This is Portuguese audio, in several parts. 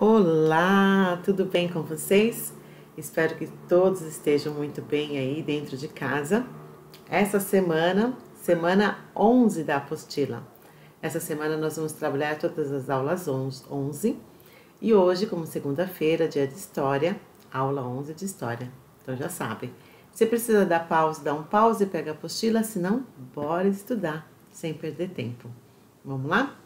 Olá, tudo bem com vocês? Espero que todos estejam muito bem aí dentro de casa. Essa semana 11 da apostila. Essa semana nós vamos trabalhar todas as aulas 11 e hoje, como segunda-feira, dia de História, aula 11 de História. Então já sabem, você precisa dar pausa, dá um pause e pega a apostila, senão bora estudar, sem perder tempo. Vamos lá?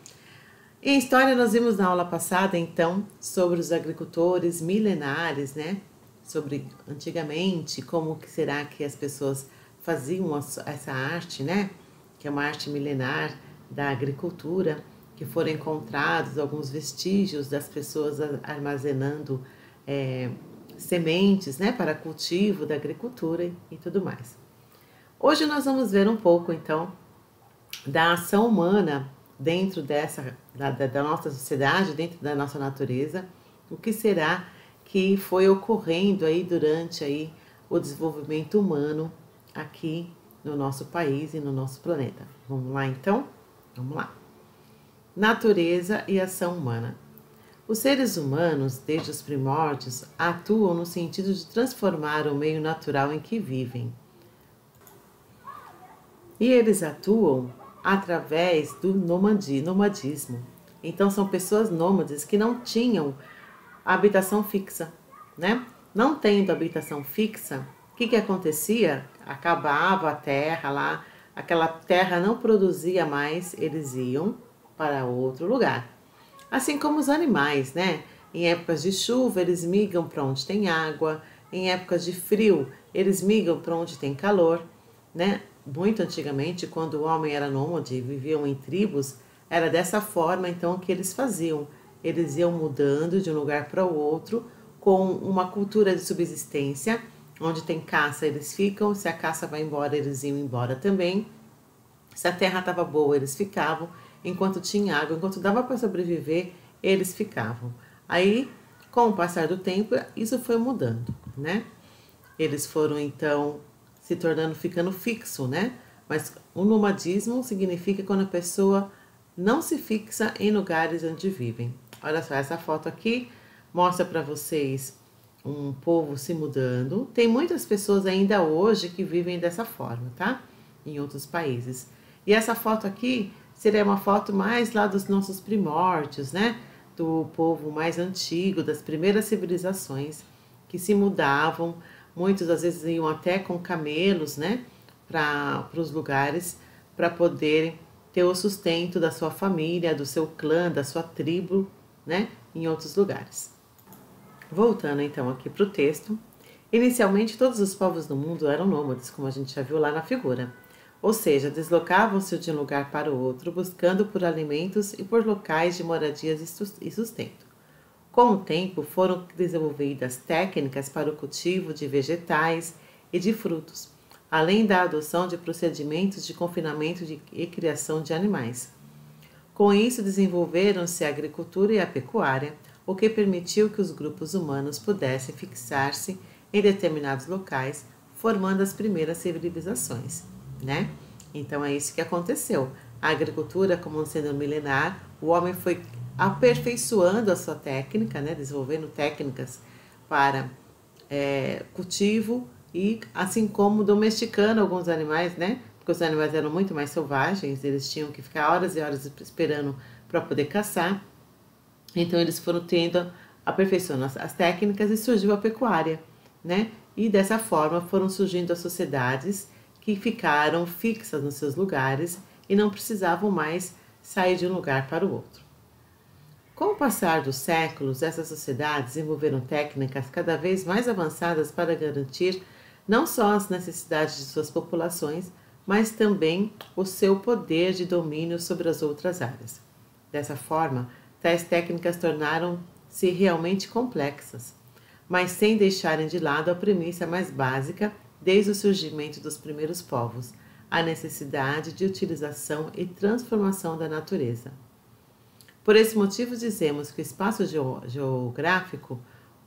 Em história, nós vimos na aula passada, então, sobre os agricultores milenares, né? Sobre antigamente, como que será que as pessoas faziam essa arte, né? Que é uma arte milenar da agricultura, que foram encontrados alguns vestígios das pessoas armazenando sementes, né? Para cultivo da agricultura e tudo mais. Hoje nós vamos ver um pouco, então, da ação humana dentro da nossa sociedade, dentro da nossa natureza, o que será que foi ocorrendo aí durante aí o desenvolvimento humano aqui no nosso país e no nosso planeta. Vamos lá então? Vamos lá. Natureza e ação humana. Os seres humanos, desde os primórdios, atuam no sentido de transformar o meio natural em que vivem. E eles atuam através do nomadismo. Então são pessoas nômades que não tinham habitação fixa, né? Não tendo habitação fixa, o que acontecia? Acabava a terra lá, aquela terra não produzia mais, eles iam para outro lugar. Assim como os animais, né? Em épocas de chuva, eles migram para onde tem água, em épocas de frio, eles migram para onde tem calor, né? Muito antigamente, quando o homem era nômade e viviam em tribos, era dessa forma então que eles faziam. Eles iam mudando de um lugar para o outro com uma cultura de subsistência, onde tem caça eles ficam, se a caça vai embora eles iam embora também. Se a terra estava boa eles ficavam, enquanto tinha água, enquanto dava para sobreviver eles ficavam. Aí, com o passar do tempo, isso foi mudando, né? Eles foram então ficando fixo, né? Mas o nomadismo significa quando a pessoa não se fixa em lugares onde vivem. Olha só, essa foto aqui mostra para vocês um povo se mudando. Tem muitas pessoas ainda hoje que vivem dessa forma, tá? Em outros países. E essa foto aqui seria uma foto mais lá dos nossos primórdios, né? Do povo mais antigo, das primeiras civilizações que se mudavam. Muitos às vezes iam até com camelos, né, para os lugares, para poderem ter o sustento da sua família, do seu clã, da sua tribo, né, em outros lugares. Voltando então aqui para o texto, inicialmente todos os povos do mundo eram nômades, como a gente já viu lá na figura. Ou seja, deslocavam-se de um lugar para o outro, buscando por alimentos e por locais de moradias e sustento. Com o tempo, foram desenvolvidas técnicas para o cultivo de vegetais e de frutos, além da adoção de procedimentos de confinamento e criação de animais. Com isso, desenvolveram-se a agricultura e a pecuária, o que permitiu que os grupos humanos pudessem fixar-se em determinados locais, formando as primeiras civilizações, né? Então é isso que aconteceu. A agricultura, como sendo milenar, o homem foi aperfeiçoando a sua técnica, né, desenvolvendo técnicas para cultivo e assim como domesticando alguns animais, né, porque os animais eram muito mais selvagens, eles tinham que ficar horas e horas esperando para poder caçar, então eles foram aperfeiçoando as técnicas e surgiu a pecuária, né, e dessa forma foram surgindo as sociedades que ficaram fixas nos seus lugares e não precisavam mais sair de um lugar para o outro. Com o passar dos séculos, essas sociedades desenvolveram técnicas cada vez mais avançadas para garantir não só as necessidades de suas populações, mas também o seu poder de domínio sobre as outras áreas. Dessa forma, tais técnicas tornaram-se realmente complexas, mas sem deixarem de lado a premissa mais básica desde o surgimento dos primeiros povos, a necessidade de utilização e transformação da natureza. Por esse motivo, dizemos que o espaço geográfico,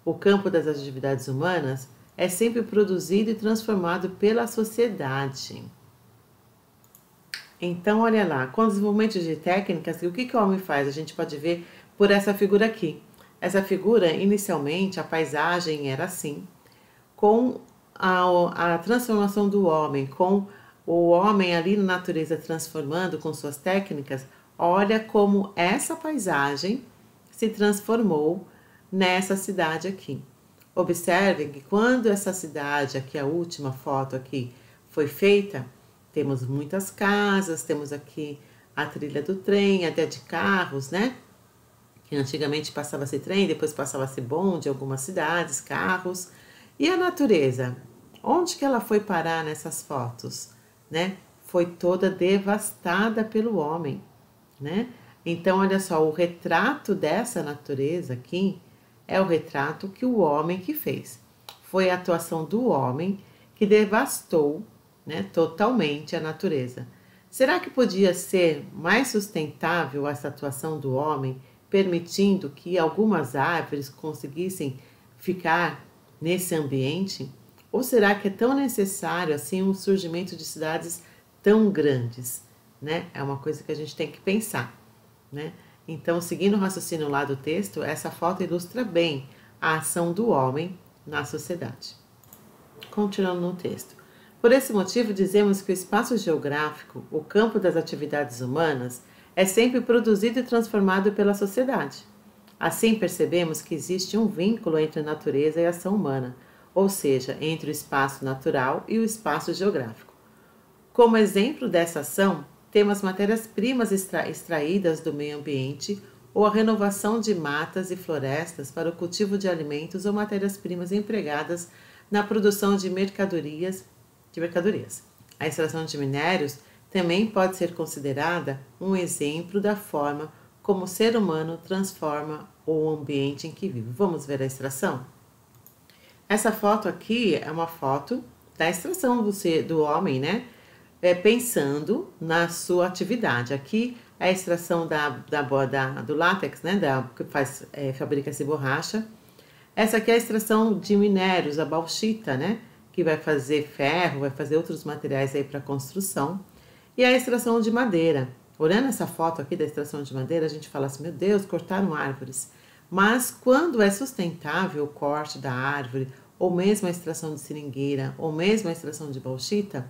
o campo das atividades humanas, é sempre produzido e transformado pela sociedade. Então, olha lá, com o desenvolvimento de técnicas, o que o homem faz? A gente pode ver por essa figura aqui. Essa figura, inicialmente, a paisagem era assim, com a transformação do homem, com o homem ali na natureza transformando com suas técnicas. Olha como essa paisagem se transformou nessa cidade aqui. Observem que quando essa cidade aqui, a última foto aqui, foi feita, temos muitas casas, temos aqui a trilha do trem, até de carros, né? Que antigamente passava-se trem, depois passava-se bonde em algumas cidades, carros. E a natureza? Onde que ela foi parar nessas fotos, né? Foi toda devastada pelo homem, né? Então, olha só, o retrato dessa natureza aqui é o retrato que o homem que fez. Foi a atuação do homem que devastou, né, totalmente a natureza. Será que podia ser mais sustentável essa atuação do homem, permitindo que algumas árvores conseguissem ficar nesse ambiente? Ou será que é tão necessário assim um surgimento de cidades tão grandes, né? É uma coisa que a gente tem que pensar, né? Então, seguindo o raciocínio lá do texto, essa foto ilustra bem a ação do homem na sociedade. Continuando no texto. Por esse motivo, dizemos que o espaço geográfico, o campo das atividades humanas, é sempre produzido e transformado pela sociedade. Assim, percebemos que existe um vínculo entre a natureza e a ação humana, ou seja, entre o espaço natural e o espaço geográfico. Como exemplo dessa ação, temos matérias-primas extraídas do meio ambiente ou a renovação de matas e florestas para o cultivo de alimentos ou matérias-primas empregadas na produção de mercadorias. A extração de minérios também pode ser considerada um exemplo da forma como o ser humano transforma o ambiente em que vive. Vamos ver a extração? Essa foto aqui é uma foto da extração do homem, né? Pensando na sua atividade. Aqui é a extração do látex, né? Que fabrica-se borracha. Essa aqui é a extração de minérios, a bauxita, né? Que vai fazer ferro, vai fazer outros materiais aí para construção. E a extração de madeira. Olhando essa foto aqui da extração de madeira, a gente fala assim, meu Deus, cortaram árvores. Mas quando é sustentável o corte da árvore, ou mesmo a extração de seringueira, ou mesmo a extração de bauxita,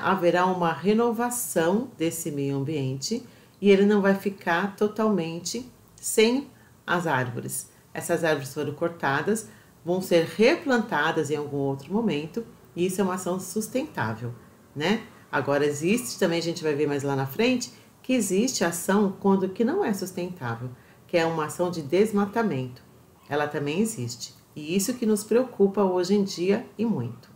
haverá uma renovação desse meio ambiente e ele não vai ficar totalmente sem as árvores. Essas árvores foram cortadas, vão ser replantadas em algum outro momento e isso é uma ação sustentável, né? Agora existe, também a gente vai ver mais lá na frente, que existe ação quando que não é sustentável, que é uma ação de desmatamento. Ela também existe. E isso que nos preocupa hoje em dia e muito.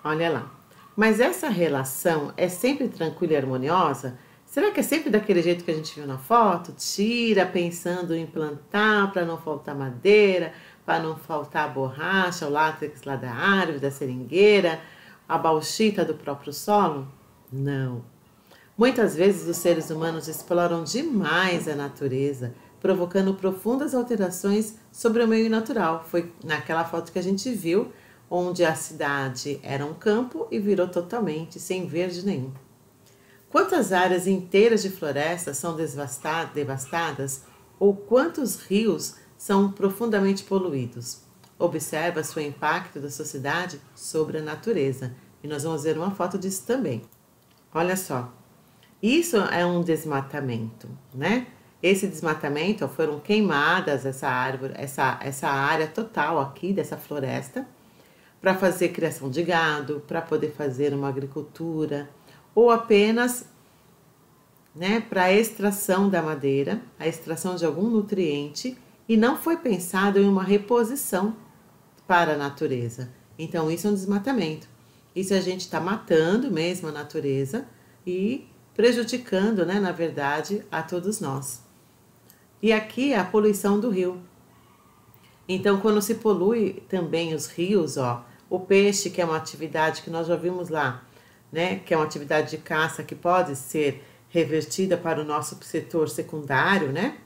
Olha lá. Mas essa relação é sempre tranquila e harmoniosa? Será que é sempre daquele jeito que a gente viu na foto? Tira pensando em plantar para não faltar madeira, para não faltar a borracha, o látex lá da árvore, da seringueira, a bauxita do próprio solo? Não. Muitas vezes os seres humanos exploram demais a natureza, provocando profundas alterações sobre o meio natural. Foi naquela foto que a gente viu, onde a cidade era um campo e virou totalmente sem verde nenhum. Quantas áreas inteiras de floresta são devastadas ou quantos rios são profundamente poluídos? Observa-se o impacto da sociedade sobre a natureza. E nós vamos ver uma foto disso também. Olha só, isso é um desmatamento, né? Esse desmatamento foram queimadas essa árvore, essa área total aqui dessa floresta para fazer criação de gado, para poder fazer uma agricultura ou apenas, né, para a extração da madeira, a extração de algum nutriente e não foi pensado em uma reposição para a natureza. Então isso é um desmatamento. Isso a gente está matando mesmo a natureza e prejudicando, né, na verdade, a todos nós. E aqui é a poluição do rio. Então, quando se polui também os rios, ó, o peixe, que é uma atividade que nós já vimos lá, né, que é uma atividade de caça que pode ser revertida para o nosso setor secundário, né,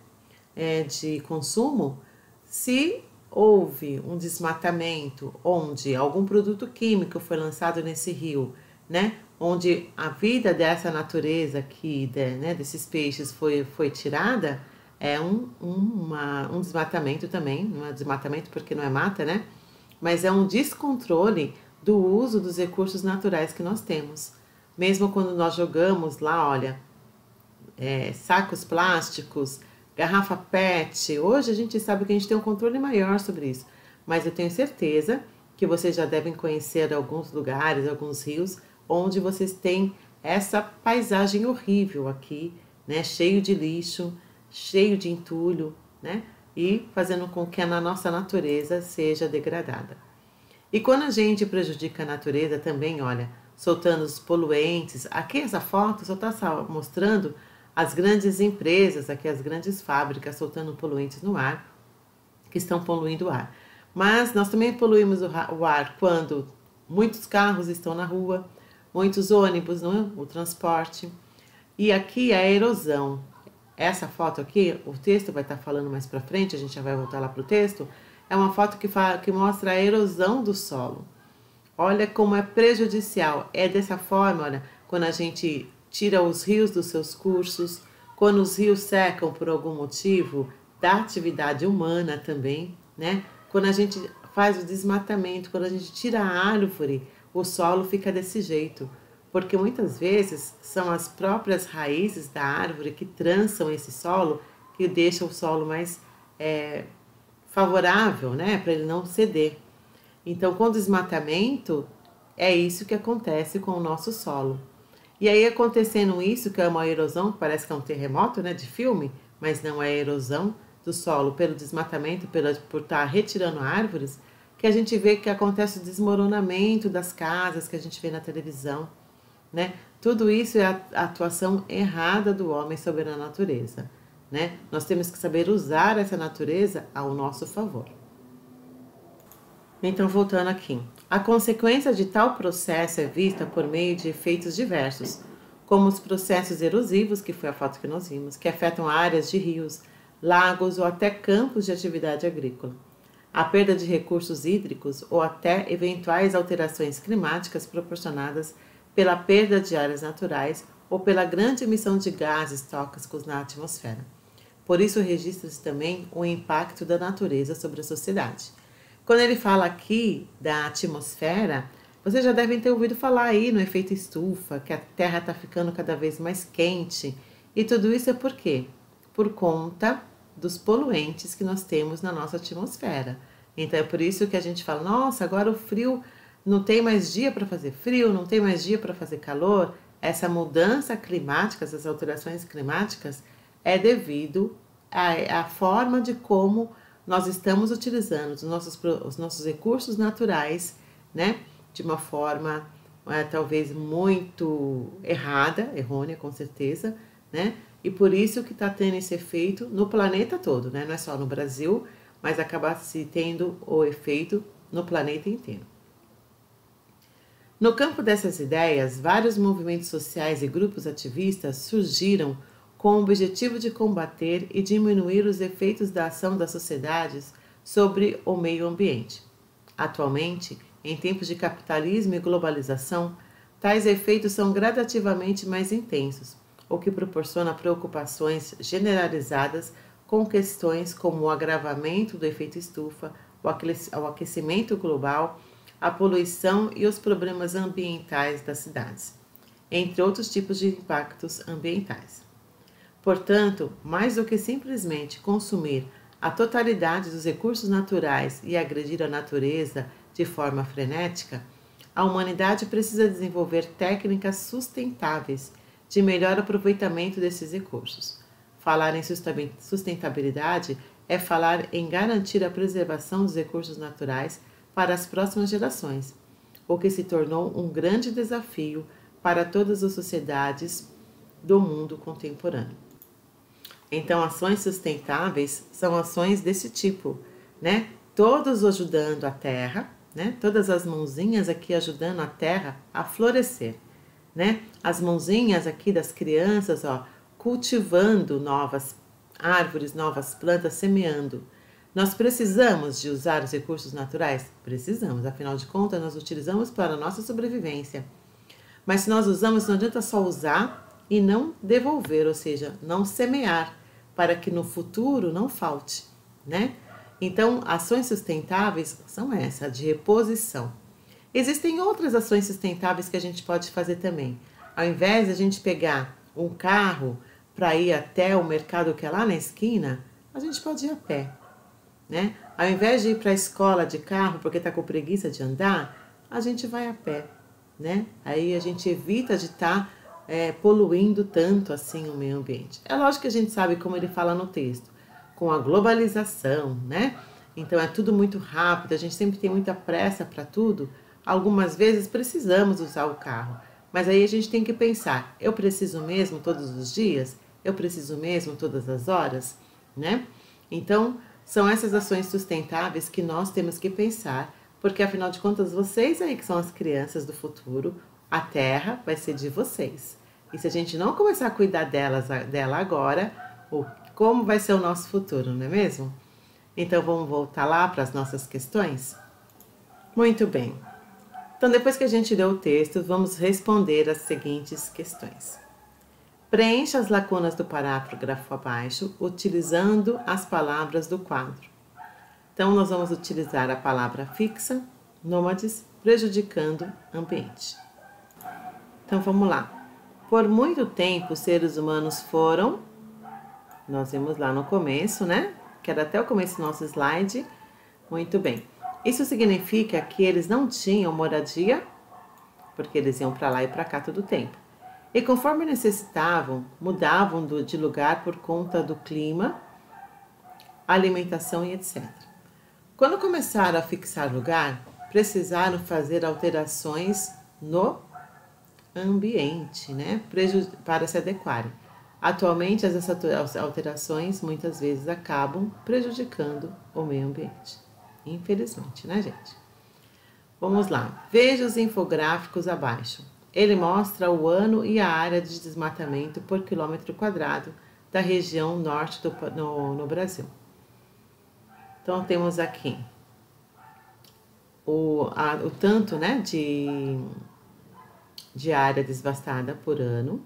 de consumo, se houve um desmatamento onde algum produto químico foi lançado nesse rio, né, onde a vida dessa natureza aqui, né, desses peixes foi tirada, é um desmatamento também, não é desmatamento porque não é mata, né? Mas é um descontrole do uso dos recursos naturais que nós temos. Mesmo quando nós jogamos lá, olha, sacos plásticos, garrafa PET, hoje a gente sabe que a gente tem um controle maior sobre isso. Mas eu tenho certeza que vocês já devem conhecer alguns lugares, alguns rios, onde vocês têm essa paisagem horrível aqui, né? Cheio de lixo, cheio de entulho, né? E fazendo com que a nossa natureza seja degradada. E quando a gente prejudica a natureza também, olha, soltando os poluentes, aqui essa foto só está mostrando as grandes empresas, aqui as grandes fábricas soltando poluentes no ar, que estão poluindo o ar. Mas nós também poluímos o ar quando muitos carros estão na rua, muitos ônibus, não é? O transporte. E aqui a erosão. Essa foto aqui, o texto vai estar falando mais para frente, a gente já vai voltar lá para o texto, é uma foto que mostra a erosão do solo. Olha como é prejudicial. É dessa forma, olha, quando a gente tira os rios dos seus cursos, quando os rios secam por algum motivo, da atividade humana também, né? Quando a gente faz o desmatamento, quando a gente tira a árvore, o solo fica desse jeito. Porque muitas vezes são as próprias raízes da árvore que trançam esse solo, que deixam o solo mais favorável, né? Para ele não ceder. Então, com o desmatamento, é isso que acontece com o nosso solo. E aí, acontecendo isso, que é uma erosão, que parece que é um terremoto, né, de filme, mas não é erosão do solo pelo desmatamento, por estar retirando árvores, que a gente vê que acontece o desmoronamento das casas que a gente vê na televisão, né? Tudo isso é a atuação errada do homem sobre a natureza, né? Nós temos que saber usar essa natureza ao nosso favor. Então, voltando aqui. A consequência de tal processo é vista por meio de efeitos diversos, como os processos erosivos, que foi a foto que nós vimos, que afetam áreas de rios, lagos ou até campos de atividade agrícola. A perda de recursos hídricos ou até eventuais alterações climáticas proporcionadas pela perda de áreas naturais ou pela grande emissão de gases tóxicos na atmosfera. Por isso, registra-se também o impacto da natureza sobre a sociedade. Quando ele fala aqui da atmosfera, vocês já devem ter ouvido falar aí no efeito estufa, que a Terra está ficando cada vez mais quente. E tudo isso é por quê? Por conta dos poluentes que nós temos na nossa atmosfera. Então é por isso que a gente fala, nossa, agora o frio não tem mais dia para fazer frio, não tem mais dia para fazer calor. Essa mudança climática, essas alterações climáticas, é devido à forma de como nós estamos utilizando os nossos recursos naturais, né? De uma forma talvez muito errônea com certeza, né? E por isso que está tendo esse efeito no planeta todo, né? Não é só no Brasil, mas acaba se tendo o efeito no planeta inteiro. No campo dessas ideias, vários movimentos sociais e grupos ativistas surgiram com o objetivo de combater e diminuir os efeitos da ação das sociedades sobre o meio ambiente. Atualmente, em tempos de capitalismo e globalização, tais efeitos são gradativamente mais intensos, o que proporciona preocupações generalizadas com questões como o agravamento do efeito estufa, o aquecimento global, a poluição e os problemas ambientais das cidades, entre outros tipos de impactos ambientais. Portanto, mais do que simplesmente consumir a totalidade dos recursos naturais e agredir a natureza de forma frenética, a humanidade precisa desenvolver técnicas sustentáveis de melhor aproveitamento desses recursos. Falar em sustentabilidade é falar em garantir a preservação dos recursos naturais para as próximas gerações, o que se tornou um grande desafio para todas as sociedades do mundo contemporâneo. Então, ações sustentáveis são ações desse tipo, né? Todos ajudando a terra, né? Todas as mãozinhas aqui ajudando a terra a florescer, né? As mãozinhas aqui das crianças, ó, cultivando novas árvores, novas plantas, semeando. Nós precisamos de usar os recursos naturais? Precisamos, afinal de contas, nós utilizamos para a nossa sobrevivência. Mas se nós usamos, não adianta só usar e não devolver, ou seja, não semear, para que no futuro não falte, né? Então, ações sustentáveis são essa, de reposição. Existem outras ações sustentáveis que a gente pode fazer também. Ao invés de a gente pegar um carro para ir até o mercado que é lá na esquina, a gente pode ir a pé, né? Ao invés de ir para a escola de carro porque está com preguiça de andar, a gente vai a pé, né? Aí a gente evita de estar poluindo tanto assim o meio ambiente. É lógico que a gente sabe como ele fala no texto, com a globalização, né? Então é tudo muito rápido, a gente sempre tem muita pressa para tudo. Algumas vezes precisamos usar o carro, mas aí a gente tem que pensar, eu preciso mesmo todos os dias? Eu preciso mesmo todas as horas, né? Então, são essas ações sustentáveis que nós temos que pensar, porque afinal de contas, vocês aí que são as crianças do futuro, a Terra vai ser de vocês. E se a gente não começar a cuidar dela agora, como vai ser o nosso futuro, não é mesmo? Então, vamos voltar lá para as nossas questões? Muito bem. Então, depois que a gente leu o texto, vamos responder as seguintes questões. Preencha as lacunas do parágrafo abaixo, utilizando as palavras do quadro. Então, nós vamos utilizar a palavra fixa, nômades, prejudicando ambiente. Então, vamos lá. Por muito tempo, os seres humanos foram... Nós vimos lá no começo, né? Que era até o começo do nosso slide. Muito bem. Isso significa que eles não tinham moradia, porque eles iam para lá e para cá todo o tempo. E conforme necessitavam, mudavam de lugar por conta do clima, alimentação e etc. Quando começaram a fixar lugar, precisaram fazer alterações no ambiente, né? Para se adequarem. Atualmente, essas alterações muitas vezes acabam prejudicando o meio ambiente. Infelizmente, né, gente? Vamos lá. Veja os infográficos abaixo. Ele mostra o ano e a área de desmatamento por quilômetro quadrado da região norte no Brasil. Então, temos aqui o tanto, né, de área devastada por ano.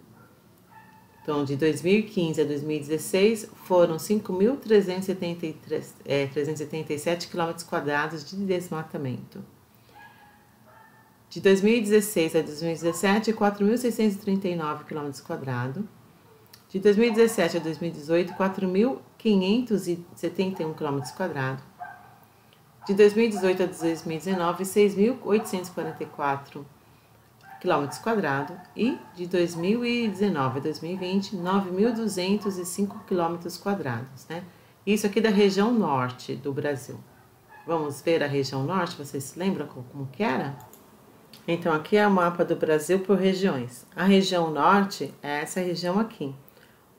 Então, de 2015 a 2016, foram 5.377 km² de desmatamento. De 2016 a 2017, 4.639 km². De 2017 a 2018, 4.571 km². De 2018 a 2019, 6.844 km². E de 2019 a 2020, 9.205 km², né? Isso aqui da região norte do Brasil. Vamos ver a região norte, vocês se lembram como que era? Então, aqui é o mapa do Brasil por regiões. A região norte é essa região aqui,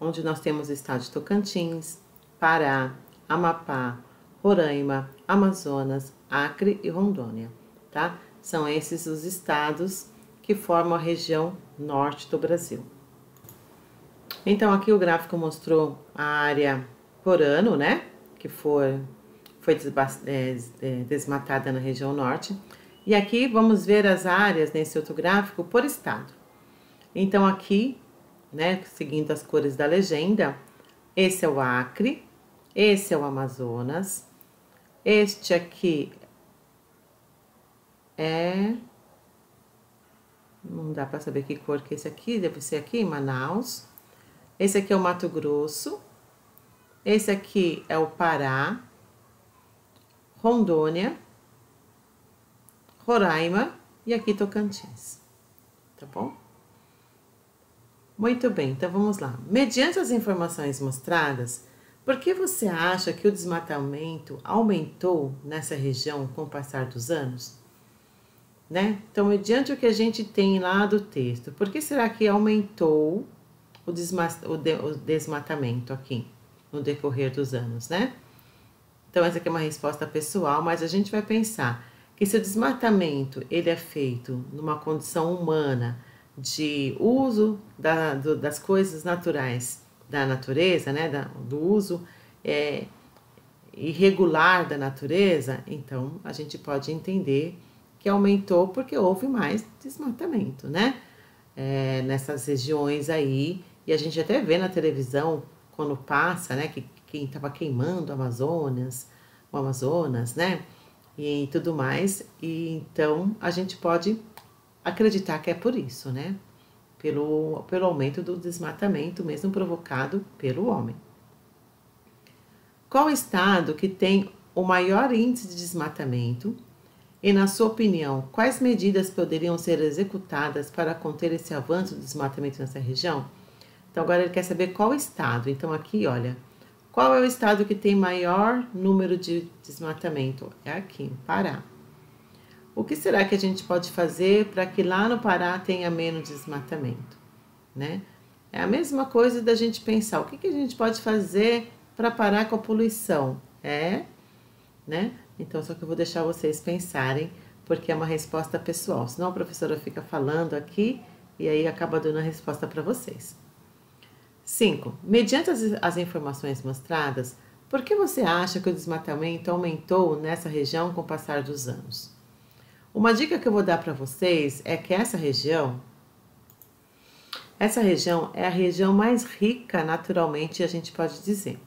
onde nós temos o estado de Tocantins, Pará, Amapá, Roraima, Amazonas, Acre e Rondônia, tá? São esses os estados que formam a região norte do Brasil. Então, aqui o gráfico mostrou a área por ano, né? Que foi desmatada na região norte. E aqui vamos ver as áreas nesse outro gráfico por estado. Então, aqui, né, seguindo as cores da legenda, esse é o Acre, esse é o Amazonas, este aqui é... Não dá para saber que cor que é esse aqui, deve ser aqui, Manaus. Esse aqui é o Mato Grosso. Esse aqui é o Pará, Rondônia, Roraima e aqui Tocantins. Tá bom? Muito bem, então vamos lá. Mediante as informações mostradas, por que você acha que o desmatamento aumentou nessa região com o passar dos anos? Né? Então, mediante o que a gente tem lá do texto, por que será que aumentou o desmatamento aqui no decorrer dos anos, né? Então, essa aqui é uma resposta pessoal, mas a gente vai pensar que se o desmatamento ele é feito numa condição humana de uso das coisas naturais da natureza, né? Do uso irregular da natureza, então a gente pode entender que aumentou porque houve mais desmatamento, né? Nessas regiões aí, e a gente até vê na televisão quando passa, né, que quem estava queimando o Amazonas, né, e tudo mais. E então a gente pode acreditar que é por isso, né, pelo aumento do desmatamento, mesmo provocado pelo homem. Qual estado que tem o maior índice de desmatamento? E, na sua opinião, quais medidas poderiam ser executadas para conter esse avanço do desmatamento nessa região? Então, agora ele quer saber qual estado. Então, aqui, olha, qual é o estado que tem maior número de desmatamento? É aqui, no Pará. O que será que a gente pode fazer para que lá no Pará tenha menos desmatamento, né? É a mesma coisa da gente pensar, o que a gente pode fazer para parar com a poluição? Né? Então, só que eu vou deixar vocês pensarem, porque é uma resposta pessoal. Senão a professora fica falando aqui e aí acaba dando a resposta para vocês. 5. Mediante as informações mostradas, por que você acha que o desmatamento aumentou nessa região com o passar dos anos? Uma dica que eu vou dar para vocês é que essa região é a região mais rica naturalmente, a gente pode dizer,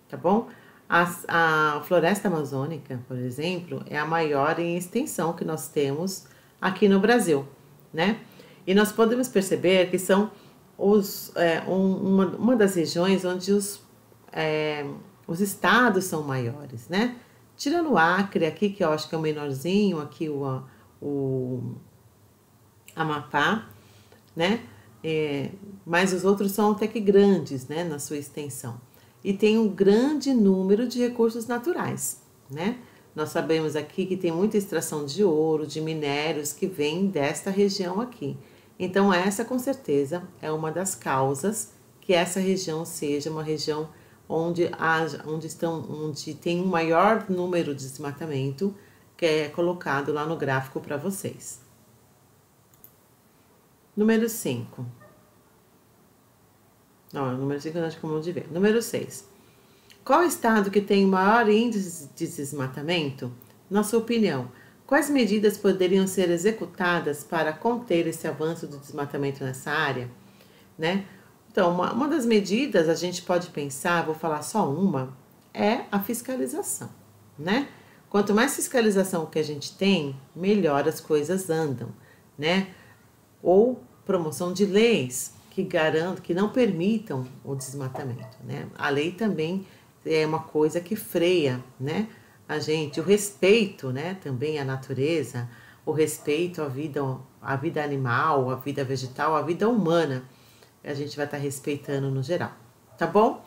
tá bom? A floresta amazônica, por exemplo, é a maior em extensão que nós temos aqui no Brasil, né? E nós podemos perceber que são uma das regiões onde os estados são maiores, né? Tirando o Acre aqui, que eu acho que é o menorzinho, aqui o Amapá, né? Mas os outros são até que grandes, né, na sua extensão. E tem um grande número de recursos naturais, né? Nós sabemos aqui que tem muita extração de ouro, de minérios que vem desta região aqui. Então essa com certeza é uma das causas que essa região seja uma região onde tem um maior número de desmatamento, que é colocado lá no gráfico para vocês. Número 5. Não, número 5 nós acabamos de ver. Número 6. Qual estado que tem o maior índice de desmatamento? Na sua opinião, quais medidas poderiam ser executadas para conter esse avanço do desmatamento nessa área? Né? Então, uma das medidas a gente pode pensar, vou falar só uma, é a fiscalização, né? Quanto mais fiscalização que a gente tem, melhor as coisas andam, né? Ou promoção de leis que não permitam o desmatamento, né? A lei também é uma coisa que freia, né? A gente, o respeito, né? Também à natureza, o respeito à vida animal, à vida vegetal, à vida humana, a gente vai estar respeitando no geral, tá bom?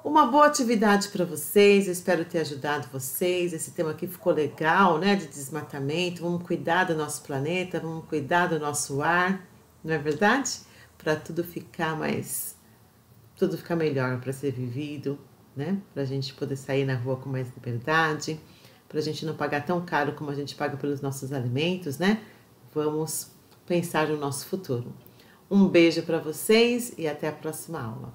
Uma boa atividade para vocês, eu espero ter ajudado vocês. Esse tema aqui ficou legal, né? De desmatamento. Vamos cuidar do nosso planeta, vamos cuidar do nosso ar, não é verdade? Para tudo ficar melhor para ser vivido, né? Para a gente poder sair na rua com mais liberdade, para a gente não pagar tão caro como a gente paga pelos nossos alimentos, né? Vamos pensar no nosso futuro. Um beijo para vocês e até a próxima aula.